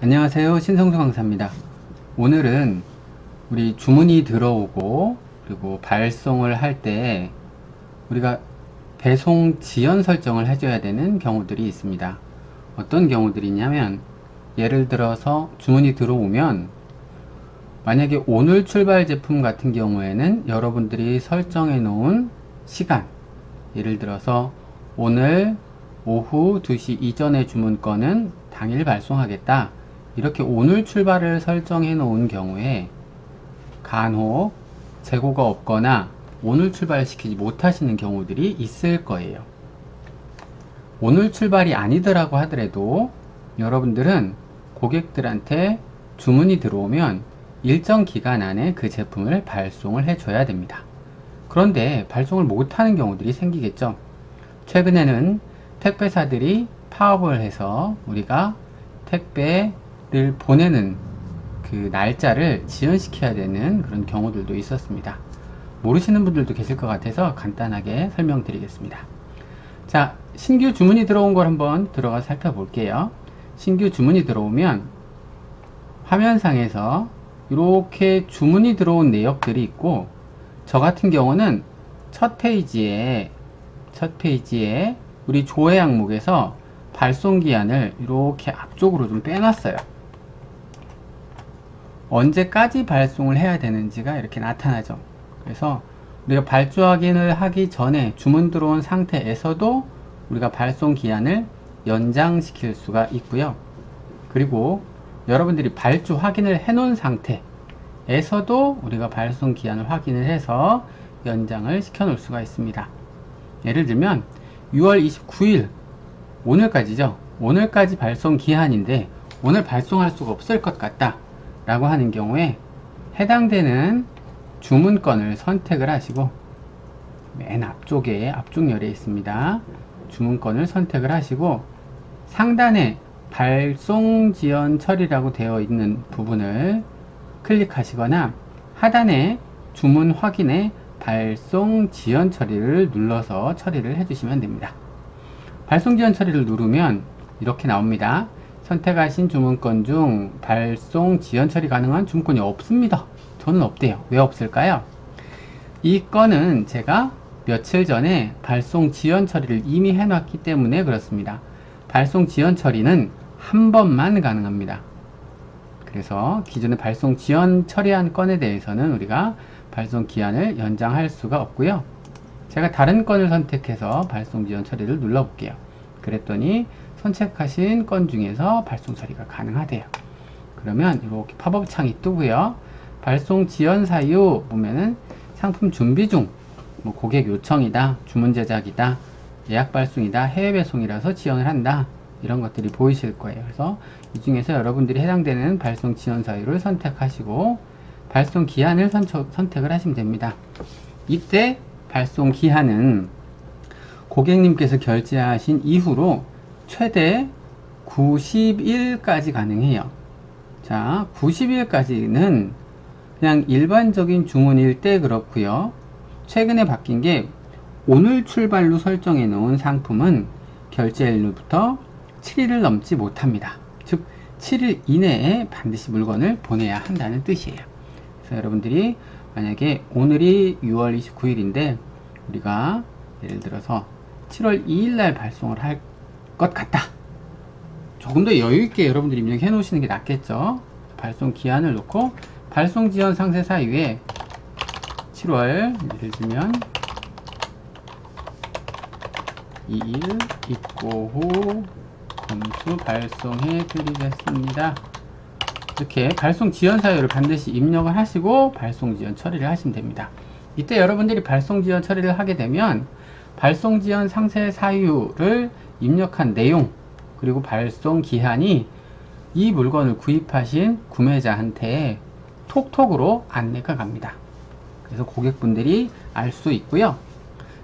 안녕하세요. 신성수 강사입니다. 오늘은 우리 주문이 들어오고 그리고 발송을 할 때 우리가 배송 지연 설정을 해줘야 되는 경우들이 있습니다. 어떤 경우들이 있냐면, 예를 들어서 주문이 들어오면 만약에 오늘 출발 제품 같은 경우에는 여러분들이 설정해 놓은 시간, 예를 들어서 오늘 오후 2시 이전의 주문건은 당일 발송하겠다, 이렇게 오늘 출발을 설정해 놓은 경우에 간혹 재고가 없거나 오늘 출발시키지 못하시는 경우들이 있을 거예요. 오늘 출발이 아니더라고 하더라도 여러분들은 고객들한테 주문이 들어오면 일정 기간 안에 그 제품을 발송을 해줘야 됩니다. 그런데 발송을 못하는 경우들이 생기겠죠. 최근에는 택배사들이 파업을 해서 우리가 택배를 보내는 그 날짜를 지연시켜야 되는 그런 경우들도 있었습니다. 모르시는 분들도 계실 것 같아서 간단하게 설명드리겠습니다. 자, 신규 주문이 들어온 걸 한번 들어가 살펴볼게요. 신규 주문이 들어오면 화면상에서 이렇게 주문이 들어온 내역들이 있고, 저 같은 경우는 첫 페이지에 우리 조회 항목에서 발송 기한을 이렇게 앞쪽으로 좀 빼놨어요. 언제까지 발송을 해야 되는지가 이렇게 나타나죠. 그래서 우리가 발주 확인을 하기 전에 주문 들어온 상태에서도 우리가 발송 기한을 연장시킬 수가 있고요. 그리고 여러분들이 발주 확인을 해 놓은 상태에서도 우리가 발송 기한을 확인을 해서 연장을 시켜 놓을 수가 있습니다. 예를 들면 6월 29일, 오늘까지죠. 오늘까지 발송 기한인데 오늘 발송할 수가 없을 것 같다 라고 하는 경우에 해당되는 주문건을 선택을 하시고, 맨 앞쪽에 앞쪽열에 있습니다. 주문건을 선택을 하시고 상단에 발송 지연 처리라고 되어 있는 부분을 클릭하시거나 하단에 주문 확인에 발송 지연 처리를 눌러서 처리를 해주시면 됩니다. 발송 지연 처리를 누르면 이렇게 나옵니다. 선택하신 주문건 중 발송 지연 처리 가능한 주문건이 없습니다. 저는 없대요. 왜 없을까요? 이 건은 제가 며칠 전에 발송 지연 처리를 이미 해놨기 때문에 그렇습니다. 발송 지연 처리는 한 번만 가능합니다. 그래서 기존에 발송 지연 처리한 건에 대해서는 우리가 발송 기한을 연장할 수가 없고요. 제가 다른 건을 선택해서 발송 지연 처리를 눌러 볼게요. 그랬더니 선택하신 건 중에서 발송 처리가 가능하대요. 그러면 이렇게 팝업 창이 뜨고요. 발송 지연 사유 보면은 상품 준비 중, 뭐 고객 요청이다, 주문 제작이다, 예약 발송이다, 해외 배송이라서 지연을 한다, 이런 것들이 보이실 거예요. 그래서 이 중에서 여러분들이 해당되는 발송 지연 사유를 선택하시고 발송 기한을 선택을 하시면 됩니다. 이때 발송 기한은 고객님께서 결제하신 이후로 최대 90일까지 가능해요. 자, 90일까지는 그냥 일반적인 주문일 때 그렇고요. 최근에 바뀐 게 오늘 출발로 설정해 놓은 상품은 결제일로부터 7일을 넘지 못합니다. 즉 7일 이내에 반드시 물건을 보내야 한다는 뜻이에요. 그래서 여러분들이 만약에 오늘이 6월 29일인데 우리가 예를 들어서 7월 2일날 발송을 할 것 같다, 조금 더 여유있게 여러분들이 입력해 놓으시는 게 낫겠죠. 발송 기한을 놓고 발송 지연 상세 사유에 7월 예를 들면 2일 입고 후 검수 발송해 드리겠습니다. 이렇게 발송 지연 사유를 반드시 입력을 하시고 발송 지연 처리를 하시면 됩니다. 이때 여러분들이 발송 지연 처리를 하게 되면 발송 지연 상세 사유를 입력한 내용 그리고 발송 기한이 이 물건을 구입하신 구매자한테 톡톡으로 안내가 갑니다. 그래서 고객분들이 알 수 있고요.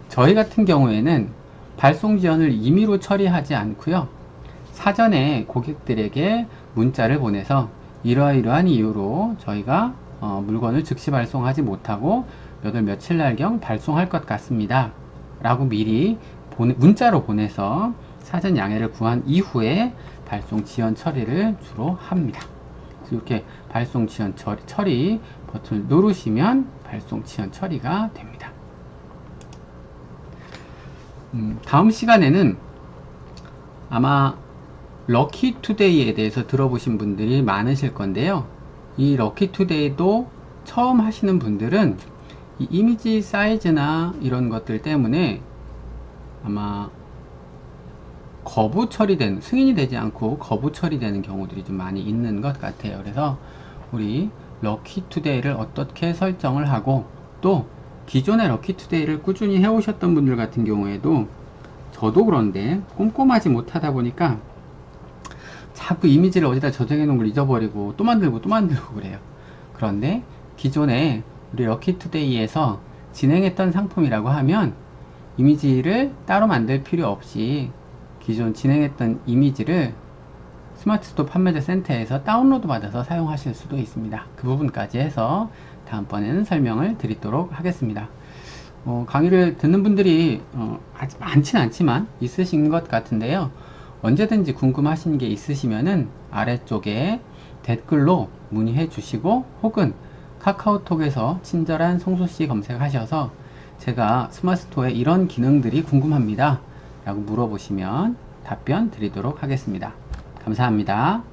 저희 같은 경우에는 발송 지연을 임의로 처리하지 않고요. 사전에 고객들에게 문자를 보내서 이러이러한 이유로 저희가 물건을 즉시 발송하지 못하고 몇 월 며칠 날경 발송할 것 같습니다 라고 미리 문자로 보내서 사전 양해를 구한 이후에 발송 지연 처리를 주로 합니다. 그래서 이렇게 발송 지연 처리 버튼을 누르시면 발송 지연 처리가 됩니다. 다음 시간에는 아마 럭키투데이에 대해서 들어보신 분들이 많으실 건데요. 이 럭키투데이도 처음 하시는 분들은 이 이미지 사이즈나 이런 것들 때문에 아마 거부 처리된, 승인이 되지 않고 거부 처리되는 경우들이 좀 많이 있는 것 같아요. 그래서 우리 럭키투데이를 어떻게 설정을 하고, 또 기존의 럭키투데이를 꾸준히 해오셨던 분들 같은 경우에도, 저도 그런데 꼼꼼하지 못하다 보니까 자꾸 이미지를 어디다 저장해 놓은 걸 잊어버리고 또 만들고 그래요. 그런데 기존에 우리 럭키투데이에서 진행했던 상품이라고 하면 이미지를 따로 만들 필요 없이 기존 진행했던 이미지를 스마트스토어 판매자 센터에서 다운로드 받아서 사용하실 수도 있습니다. 그 부분까지 해서 다음번에는 설명을 드리도록 하겠습니다. 강의를 듣는 분들이 아직 많진 않지만 있으신 것 같은데요. 언제든지 궁금하신 게 있으시면은 아래쪽에 댓글로 문의해 주시고, 혹은 카카오톡에서 친절한 송소씨 검색하셔서 제가 스마트스토어에 이런 기능들이 궁금합니다 라고 물어보시면 답변 드리도록 하겠습니다. 감사합니다.